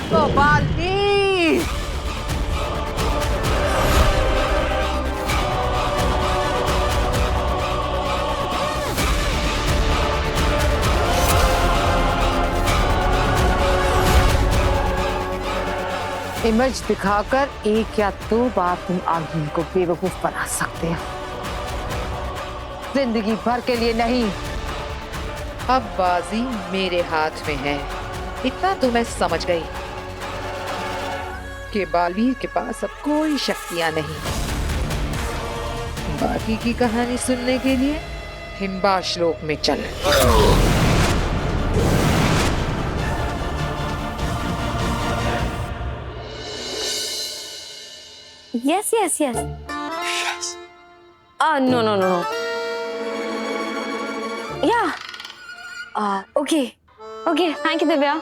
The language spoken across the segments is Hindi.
गोपाल जी, इमेज दिखाकर एक या दो बार तुम आदमी को बेवकूफ बना सकते हो, जिंदगी भर के लिए नहीं। अब बाजी मेरे हाथ में है, इतना तो मैं समझ गई कि बालवीर के पास अब कोई शक्तियां नहीं। बाकी की कहानी सुनने के लिए हिम्बा श्लोक में चल। Yes, yes, yes. Yes. No, no, no, no. Yeah. Okay. Okay, thank you, Divya.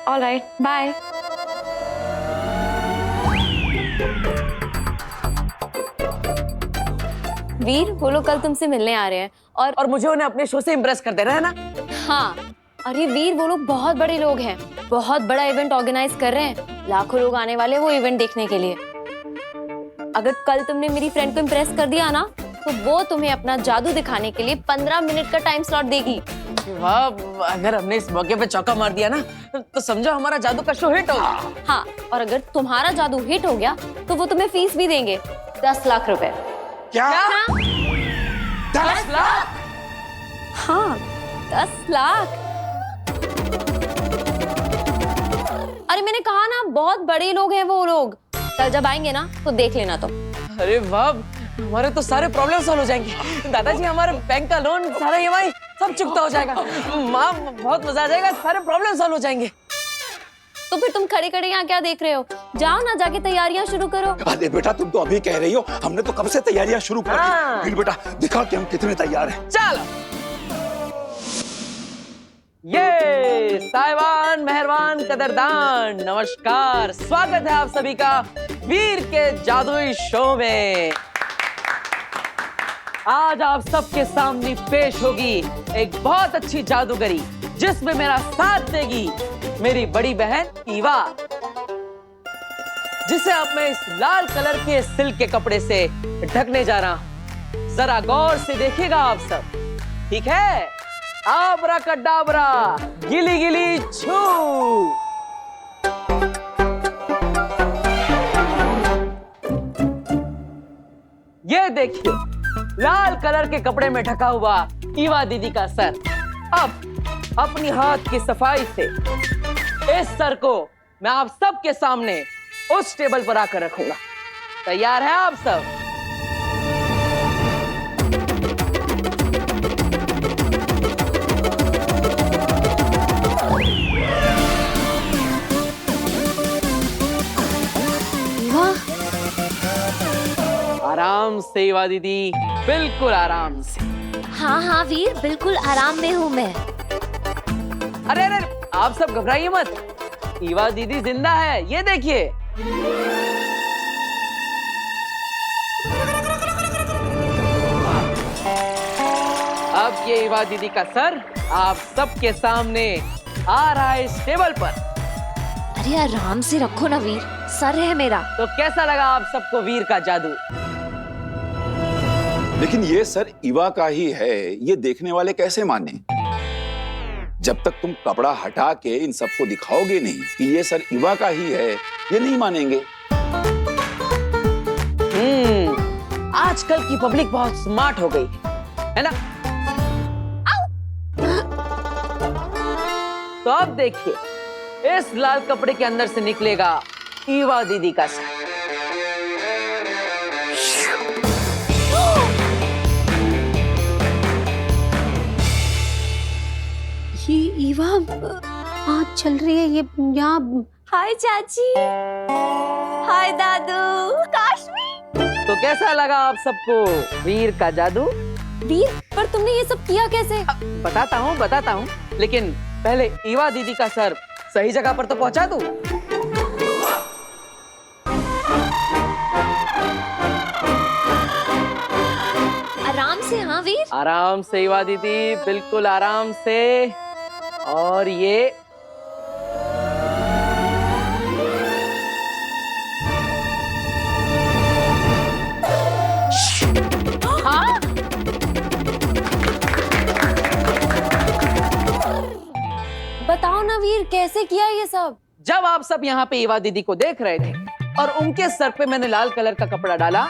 All right, bye. वीर, वो लोग कल तुमसे मिलने आ रहे हैं और मुझे उन्हें अपने शो से इम्प्रेस कर देना है ना। हाँ, अरे वीर, वो लोग बहुत बड़े लोग हैं, बहुत बड़ा इवेंट ऑर्गेनाइज कर रहे हैं, लाखों लोग आने वाले वो इवेंट देखने के लिए। अगर कल तुमने मेरी फ्रेंड को इम्प्रेस कर दिया ना, तो वो तुम्हें अपना जादू दिखाने के लिए 15 मिनट का टाइम स्लॉट देगी। वाह, अगर हमने इस मौके पे चौका मार दिया ना, तो समझो हमारा जादू का शो हिट होगा। हाँ, और अगर तुम्हारा जादू हिट हो गया तो वो तुम्हें फीस भी देंगे, 10 लाख रुपए। क्या? 10 लाख? हाँ, 10 लाख। अरे मैंने कहा ना, बहुत बड़े लोग हैं वो लोग। कल जब आएंगे ना तो देख लेना तुम। अरे वाह, हमारे तो सारे प्रॉब्लम सॉल्व हो जाएंगे। दादाजी, हमारे बैंक का लोन, सारा ईएमआई सब चुकता हो जाएगा। माँ, बहुत मजा आ जाएगा, सारे प्रॉब्लम सॉल्व हो जाएंगे। तो फिर तुम खड़े खड़े यहाँ क्या देख रहे हो? जाओ ना, जाके तैयारियां शुरू करो। अरे बेटा, तुम तो अभी कह रही हो, हमने तो कब से तैयारियां शुरू कर हाँ। दी। फिर बेटा दिखा कि हम कितने तैयार हैं। चलो, ये साहिबान, मेहरबान, कदरदान, नमस्कार, स्वागत है आप सभी का वीर के जादुई शो में। आज आप सबके सामने पेश होगी एक बहुत अच्छी जादूगरी, जिसमें मेरा साथ देगी मेरी बड़ी बहन ईवा, जिसे अब मैं इस लाल कलर के सिल्क के कपड़े से ढकने जा रहा हूं। जरा गौर से देखिएगा आप सब, ठीक है? आब्राकडाब्रा, गिली गिली छू। ये देखिए, लाल कलर के कपड़े में ढका हुआ ईवा दीदी का सर। अब अपनी हाथ की सफाई से इस सर को मैं आप सबके सामने उस टेबल पर आकर रखूंगा। तैयार है आप सब? आराम से ईवा दीदी, बिल्कुल आराम से। हाँ हाँ वीर, बिल्कुल आराम में हूँ मैं। अरे अरे, आप सब घबराइए मत, ईवा दीदी जिंदा है, ये देखिए। अब ये ईवा दीदी का सर आप सबके सामने आ रहा है इस टेबल पर। अरे आराम से रखो ना वीर, सर है मेरा। तो कैसा लगा आप सबको वीर का जादू? लेकिन ये सर ईवा का ही है, ये देखने वाले कैसे माने? जब तक तुम कपड़ा हटा के इन सबको दिखाओगे नहीं कि ये सर ईवा का ही है, ये नहीं मानेंगे। आजकल की पब्लिक बहुत स्मार्ट हो गई है ना? तो अब देखिए, इस लाल कपड़े के अंदर से निकलेगा ईवा दीदी का सर। ये ईवा आज चल रही है, ये यहाँ। हाय चाची, हाय दादू, काश्मी। तो कैसा लगा आप सबको वीर का जादू? वीर, पर तुमने ये सब किया कैसे? बताता हूँ, लेकिन पहले ईवा दीदी का सर सही जगह पर तो पहुंचा दूं। आराम से। हाँ वीर, आराम से ईवा दीदी, बिल्कुल आराम से। और ये कैसे किया ये सब? जब आप सब यहाँ पे ईवा दीदी को देख रहे थे और उनके सर पे मैंने लाल कलर का कपड़ा डाला,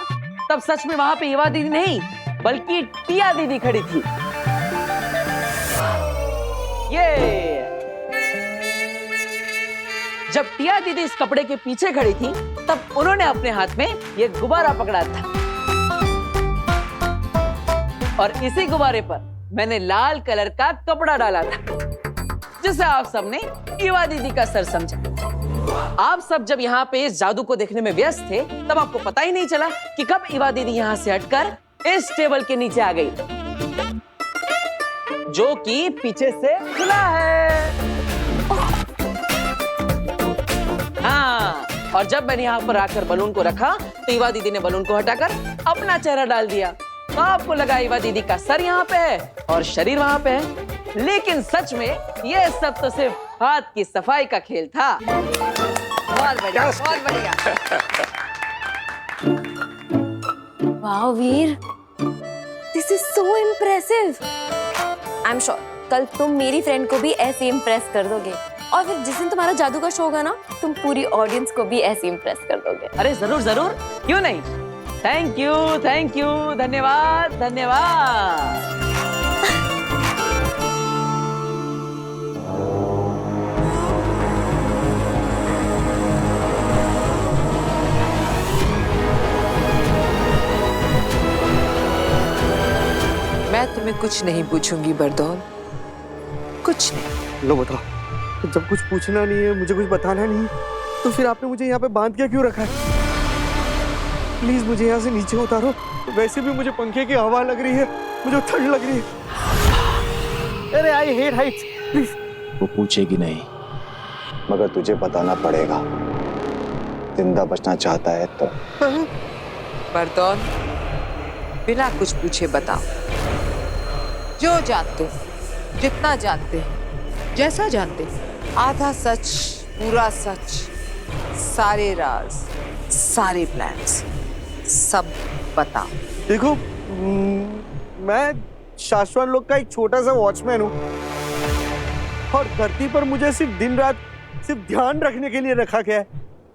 तब सच में वहां पे ईवा दीदी नहीं बल्कि टिया दीदी खड़ी थी। ये जब टिया दीदी इस कपड़े के पीछे खड़ी थी, तब उन्होंने अपने हाथ में ये गुब्बारा पकड़ा था और इसी गुब्बारे पर मैंने लाल कलर का कपड़ा डाला था, जिसे आप सबने ईवा दीदी का सर समझा। आप सब जब यहाँ पे इस जादू को देखने में व्यस्त थे, तब आपको पता ही नहीं चला कि कब ईवा दीदी यहाँ से हटकर इस टेबल के नीचे आ गई, जो कि पीछे से खुला है। हाँ, और जब मैंने यहाँ पर आकर बलून को रखा, तो ईवा दीदी ने बलून को हटाकर अपना चेहरा डाल दिया। तो आपको लगा ईवा दीदी का सर यहाँ पे है और शरीर वहां पे है, लेकिन सच में ये सब तो सिर्फ हाथ की सफाई का खेल था। बहुत बढ़िया, बहुत बढ़िया। वाह Veer, this is so impressive. I am sure कल तुम मेरी फ्रेंड को भी ऐसे इम्प्रेस कर दोगे, और फिर जिस दिन तुम्हारा जादू का शो होगा ना, तुम पूरी ऑडियंस को भी ऐसे इम्प्रेस कर दोगे। अरे जरूर जरूर, क्यों नहीं। थैंक यू, धन्यवाद धन्यवाद। मैं तुम्हें कुछ नहीं पूछूंगी बरदौल, कुछ नहीं। लो बताओ, जब कुछ पूछना नहीं है, मुझे कुछ बताना नहीं, तो फिर आपने मुझे यहाँ पे बांध के क्यों रखा है? प्लीज मुझे यहाँ से नीचे उतारो। वैसे भी मुझे पंखे की हवा लग रही है, मुझे ठंड लग रही है। अरे आई हेट हाइट्स, प्लीज। वो पूछेगी नहीं, मगर तुझे बताना पड़ेगा। जिंदा बचना चाहता है तो। बरदौल, बिना कुछ पूछे बताओ, जो जानते हो, जितना जानते हैं, जैसा जानते हैं, आधा सच, पूरा सच, सारे राज, सारे प्लान्स, सब बताओ। देखो, मैं शाश्वत लोग का एक छोटा सा वॉचमैन हूँ, और धरती पर मुझे सिर्फ दिन रात सिर्फ ध्यान रखने के लिए रखा गया है।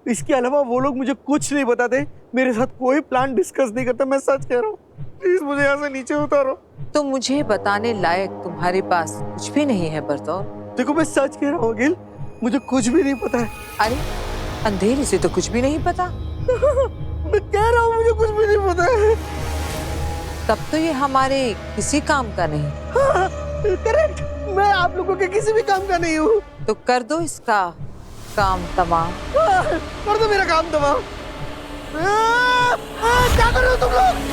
इसके अलावा वो लोग मुझे कुछ नहीं बताते, मेरे साथ कोई प्लान डिस्कस नहीं करते। मैं सच कह रहा हूँ, प्लीज मुझे यहाँ से नीचे उतारो। तो मुझे बताने लायक तुम्हारे पास कुछ भी नहीं है बरदौल। देखो, मैं सच कह रहा हूँ अगिल, मुझे कुछ भी नहीं पता है। अरे अंधेरे से तो कुछ भी नहीं पता। मैं कह रहा हूँ मुझे कुछ भी नहीं पता है। तब तो ये हमारे किसी काम का नहीं। हाँ, करेक्ट, मैं आप लोगों के किसी भी काम का नहीं हूँ। तो कर दो इसका काम तमाम। कर दो मेरा काम तमाम। क्या कर रहे हो तुम लोग?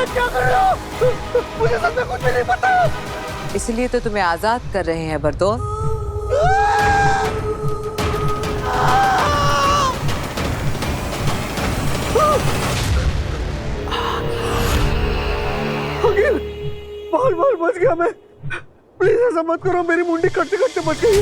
क्या कर रहे हो? मुझे सच में कुछ भी नहीं पता। इसलिए तो तुम्हें आजाद कर रहे हैं बरदौल। अगिल, बाल बाल बच गया मैं। प्लीज ऐसा मत करो, मेरी मुंडी कटते कटते बच गई।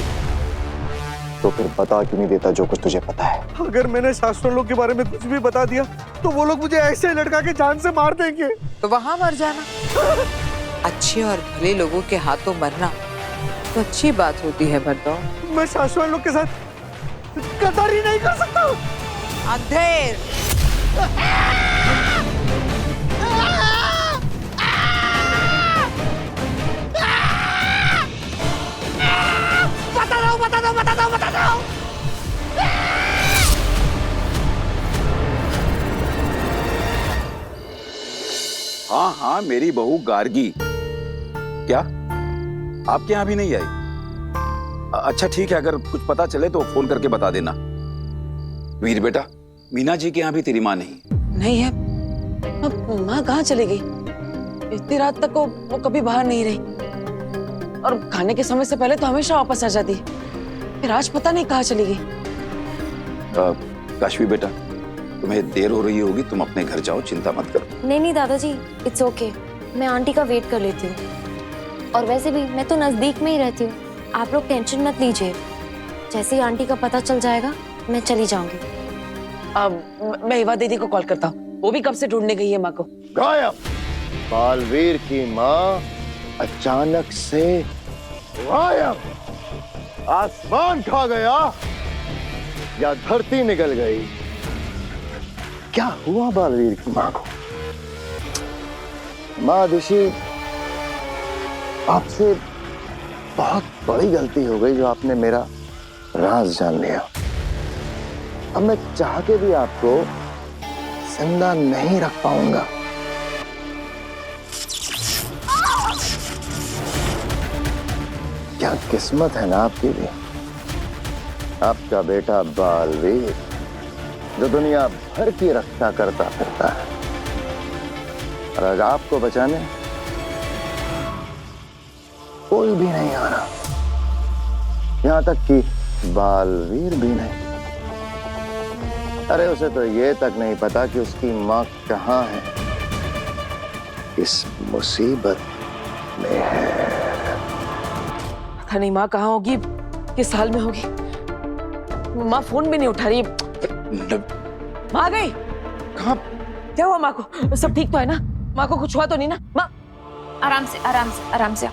तो फिर बता क्यों नहीं देता जो कुछ तुझे पता है? अगर मैंने शास्त्रों लोग के बारे में कुछ भी बता दिया, तो वो लोग मुझे ऐसे लटका के जान से मार देंगे। तो वहां मर जाना। अच्छे और भले लोगों के हाथों मरना तो अच्छी बात होती है बरदौल। मैं शाश्वत लोग के साथ गद्दारी नहीं कर सकता। अंधेर, बता दो। हाँ हाँ, मेरी बहू गार्गी। क्या आपके यहाँ भी नहीं आई? अच्छा ठीक है, अगर कुछ पता चले तो फोन करके बता देना। वीर बेटा, मीना जी के यहाँ भी तेरी माँ नहीं है? अब माँ कहाँ चली गई? इतनी रात तक वो कभी बाहर नहीं रही, और खाने के समय से पहले तो हमेशा वापस आ जाती है। फिर आज पता नहीं कहाँ चली गई। काशवी बेटा, तुम्हें देर हो रही होगी, तुम अपने घर जाओ, चिंता मत करो। नहीं दादाजी, इट्स ओके, मैं आंटी का वेट कर लेती हूँ। और वैसे भी मैं तो नजदीक में ही रहती हूँ, आप लोग टेंशन मत लीजिए। जैसे ही आंटी का पता चल जाएगा, मैं चली जाऊंगी। मैं हिवा दीदी को कॉल करता हूँ, वो भी कब से ढूंढने गई है माँ को। गायब। बालवीर की माँ अचानक से गायब। आसमान खा गया या धरती निकल गई? क्या हुआ बालवीर की माँ को? माँ ऋषि, आपसे बहुत बड़ी गलती हो गई जो आपने मेरा राज जान लिया। अब मैं चाह के भी आपको जिंदा नहीं रख पाऊंगा। क्या किस्मत है ना आपकी भी। आपका बेटा बालवीर जो दुनिया भर की रक्षा करता फिरता है, और आज आपको बचाने कोई भी नहीं आ रहा, यहां तक कि बालवीर भी नहीं। अरे उसे तो ये तक नहीं पता कि उसकी माँ कहाँ है, इस मुसीबत में है। पता नहीं माँ कहाँ होगी, किस हाल में होगी। माँ फोन भी नहीं उठा रही। माँ आ गई। कहाँ? क्या हुआ माँ को? सब ठीक तो है ना? माँ को कुछ हुआ तो नहीं ना? माँ आराम से आराम से आराम से।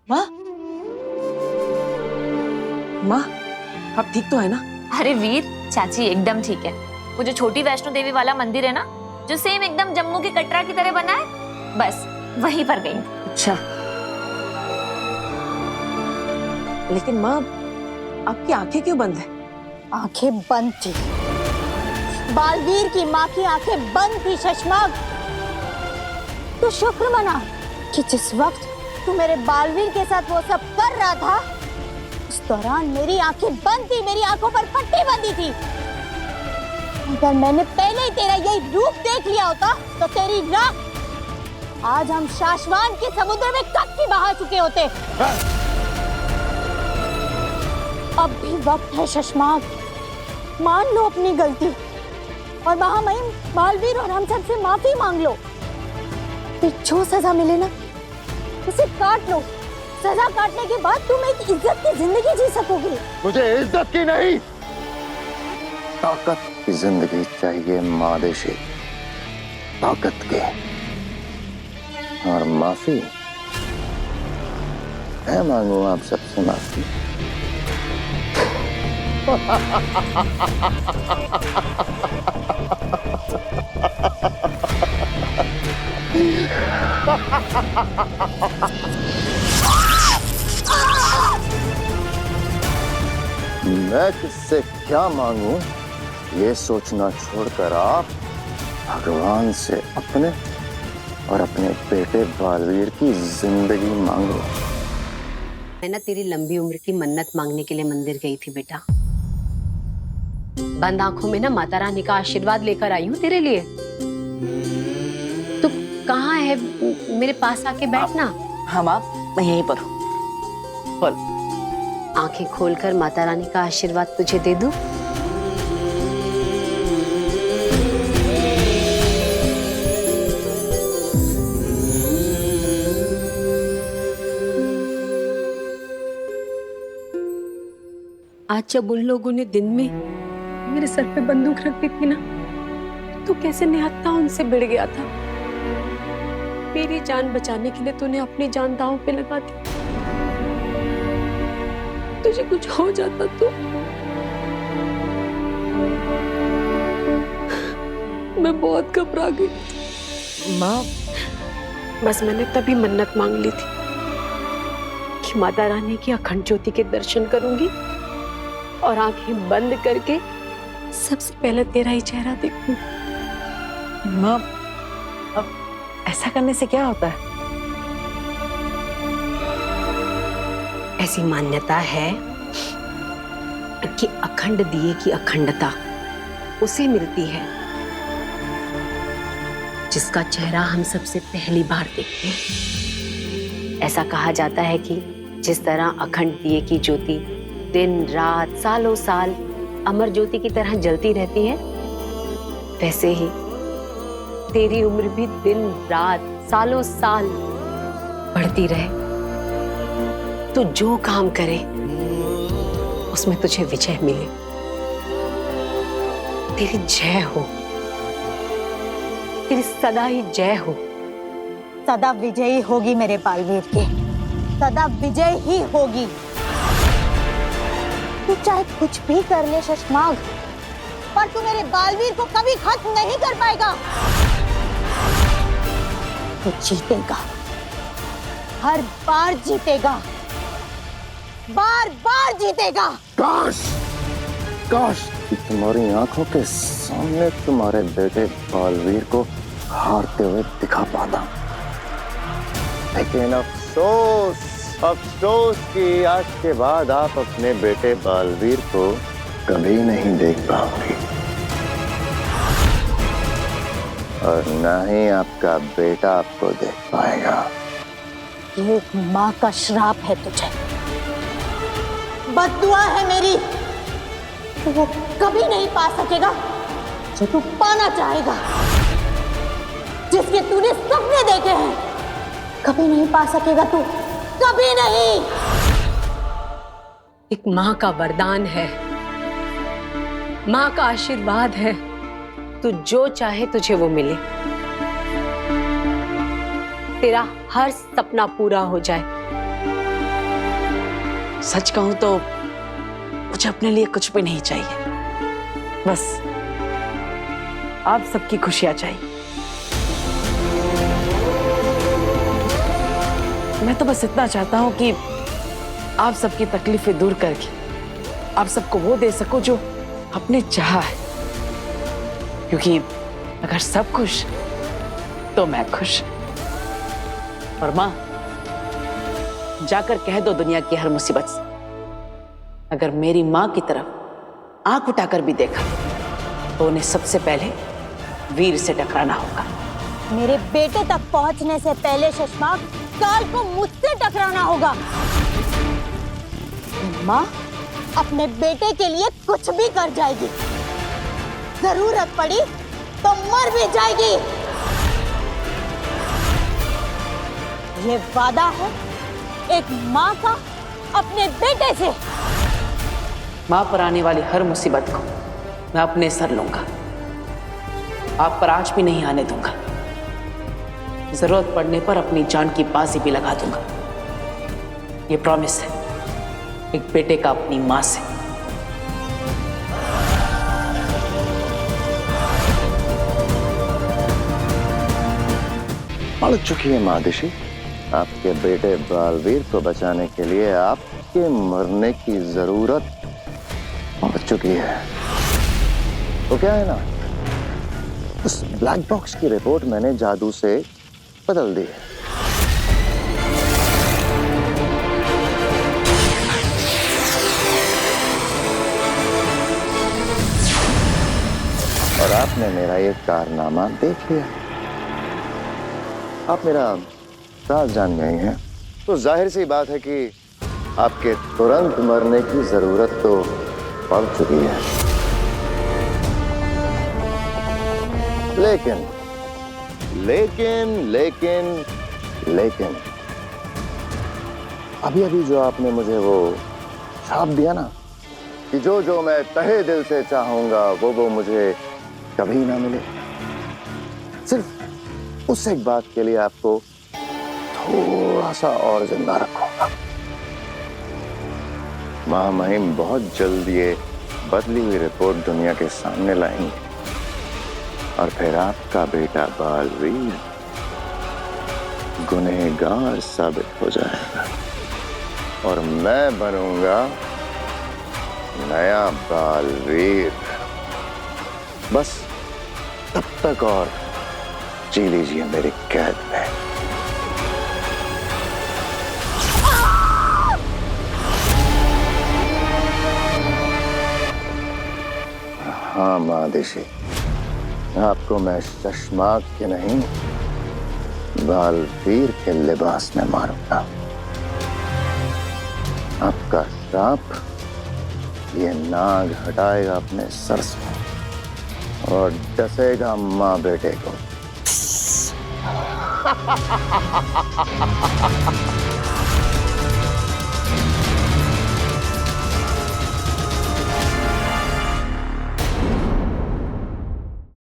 माँ माँ आप ठीक तो है ना? अरे वीर, चाची एकदम ठीक है। वो जो छोटी वैष्णो देवी वाला मंदिर है ना, जो सेम एकदम जम्मू के कटरा की तरह बना है, बस वहीं पर गई। अच्छा, लेकिन माँ आपकी आंखें क्यों बंद है? आंखें बंद थी। बालवीर की माँ की आंखें बंद थी शशमाग। तू शुक्र मना कि जिस वक्त तू मेरे बालवीर के साथ वो सब कर रहा था, उस दौरान मेरी आंखें बंद थी, मेरी आंखों पर पट्टी बंधी थी। अगर मैंने पहले ही तेरा यही रूप देख लिया होता तो तेरी राख आज हम शाश्वान के समुद्र में कब की बहा चुके होते। अब भी वक्त है शशमाग, मान लो अपनी गलती और महामहिम बालवीर और हम सब से माफी मांग लो। फिर जो सजा मिले ना उसे काट लो। सजा काटने के बाद तुम एक इज्जत की जिंदगी जी सकोगे। मुझे इज्जत की नहीं, ताकत की जिंदगी चाहिए मादेशी, ताकत की। और माफी मैं मांगू आप सबसे माफी। मैं किससे क्या मांगू ये सोचना छोड़कर आप भगवान से अपने और अपने बेटे बालवीर की जिंदगी मांगो। मैं ना तेरी लंबी उम्र की मन्नत मांगने के लिए मंदिर गई थी बेटा। बंद आंखों में ना माता रानी का आशीर्वाद लेकर आई हूँ तेरे लिए। तू कहाँ है? मेरे पास आके बैठना। हाँ माँ, मैं यहीं पर हूँ। बोल। आंखें खोलकर माता रानी का आशीर्वाद तुझे दे दूं? आज जब उन लोगों ने दिन में मेरे सर पे बंदूक रख दी थी ना, तो कैसे निहत्था उनसे भिड़ गया था। मेरी जान बचाने के लिए तूने अपनी जान दांव पे लगा दी। तुझे कुछ हो जाता तो मैं बहुत घबरा गई। माँ बस मैंने तभी मन्नत मांग ली थी कि माता रानी की अखंड ज्योति के दर्शन करूंगी और आंखें बंद करके सबसे पहले तेरा ही चेहरा देखूंगी। माँ अब ऐसा करने से क्या होता है? ऐसी मान्यता है कि अखंड दिए की अखंडता उसे मिलती है जिसका चेहरा हम सबसे पहली बार देखते हैं। ऐसा कहा जाता है कि जिस तरह अखंड दिए की ज्योति दिन रात सालों साल अमर ज्योति की तरह जलती रहती है, वैसे ही तेरी उम्र भी दिन रात सालों साल बढ़ती रहे। तू जो काम करे उसमें तुझे विजय मिले। तेरी जय हो, तेरी सदा ही जय हो। सदा विजयी होगी मेरे बालवीर के, सदा विजय ही होगी। तू चाहे कुछ भी कर ले शशमाग, पर तू मेरे बालवीर को कभी खत्म नहीं कर पाएगा। तू जीतेगा, हर बार जीतेगा, बार बार जीतेगा। काश काश कि तुम्हारी आंखों के सामने तुम्हारे बेटे बालवीर को हारते हुए दिखा पाता, लेकिन अफसोस अफसोस कि आज के बाद आप अपने बेटे बालवीर को कभी नहीं देख पाओगे, और न ही आपका बेटा आपको देख पाएगा। ये एक माँ का श्राप है तुझे, बद्दुआ है मेरी। तो वो कभी नहीं पा सकेगा जो तू पाना चाहेगा, जिसके तूने सपने देखे हैं, कभी नहीं पा सकेगा तू, कभी नहीं। एक माँ का वरदान है, माँ का आशीर्वाद है, तू जो चाहे तुझे वो मिले, तेरा हर सपना पूरा हो जाए। सच कहूं तो मुझे अपने लिए कुछ भी नहीं चाहिए, बस आप सबकी खुशियां चाहिए। मैं तो बस इतना चाहता हूं कि आप सबकी तकलीफें दूर करके आप सबको वो दे सको जो अपने चाहा है, क्योंकि अगर सब खुश तो मैं खुश। और माँ, जाकर कह दो दुनिया की हर मुसीबत से, अगर मेरी माँ की तरफ आंख उठाकर भी देखा तो उन्हें सबसे पहले वीर से टकराना होगा। मेरे बेटे तक पहुंचने से पहले शशमाग काल को मुझसे टकराना होगा। माँ अपने बेटे के लिए कुछ भी कर जाएगी, जरूरत पड़ी तो मर भी जाएगी। ये वादा है एक माँ का अपने बेटे से। माँ पर आने वाली हर मुसीबत को मैं अपने सर लूंगा, आप पर आज भी नहीं आने दूंगा। जरूरत पड़ने पर अपनी जान की बाजी भी लगा दूंगा। ये प्रॉमिस है एक बेटे का अपनी माँ से। पड़ चुकी है मादिशी, आपके बेटे बालवीर को बचाने के लिए आपके मरने की जरूरत पड़ चुकी है। तो क्या है ना, उस ब्लैक बॉक्स की रिपोर्ट मैंने जादू से बदल दी है। और आपने मेरा ये कारनामा देख लिया, आप मेरा राज जान गए हैं, तो जाहिर सी बात है कि आपके तुरंत मरने की जरूरत तो पड़ चुकी है। लेकिन लेकिन लेकिन लेकिन अभी अभी जो आपने मुझे वो श्राप दिया ना कि जो जो मैं तहे दिल से चाहूंगा वो मुझे कभी ना मिले, सिर्फ उस एक बात के लिए आपको थोड़ा सा और जिंदा रखूंगा। महामहिम बहुत जल्द ये बदली हुई रिपोर्ट दुनिया के सामने लाएंगे, और फिर आपका बेटा बालवीर गुनहगार साबित हो जाएगा और मैं बनूंगा नया बालवीर। बस तब तक और जी लीजिए मेरी कैद में। हाँ महादेशी, आपको मैं शशमाक के नहीं बालवीर के लिबास में मारूंगा। आपका श्राप ये नाग हटाएगा अपने सर से और डसेगा माँ बेटे को।